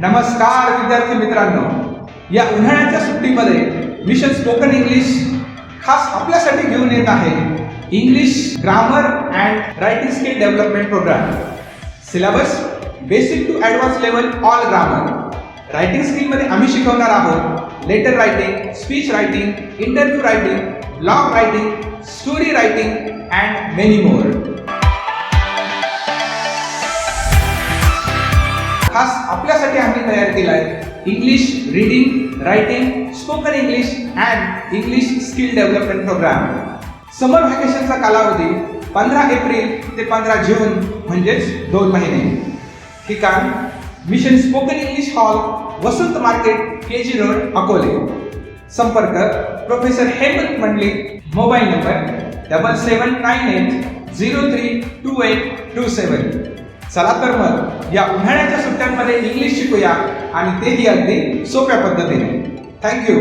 नमस्कार विद्यार्थी मित्रांनो, या उन्हाळ्याच्या सुट्टीमध्ये मिशन स्पोकन इंग्लिश खास आपल्यासाठी घेऊन येत आहे English grammar and writing skill development program. Syllabus basic to advance level all grammar. Writing स्किलमध्ये आम्ही शिकवणार आहोत letter writing, speech writing, interview writing, blog writing, story writing and many more. खास आपल्यासाठी आम्ही तयार केला आहे English reading, writing, spoken English and English skill development program. Summer व्हॅकेशनचा कालावधी 15 एप्रिल ते 15 जून म्हणजेच 2 महिने. ठिकाण मिशन स्पोकन इंग्लिश हॉल, वसंत मार्केट, KG रोड, अकोले. संपर्क professor Hemant Mandlik. Mobile number 7798032827. चला तर मग या उन्हाळ्याच्या सुट्ट्यांमध्ये इंग्लिश शिकूया आणि तेही अगदी सोप्या पद्धतीने. थँक्यू.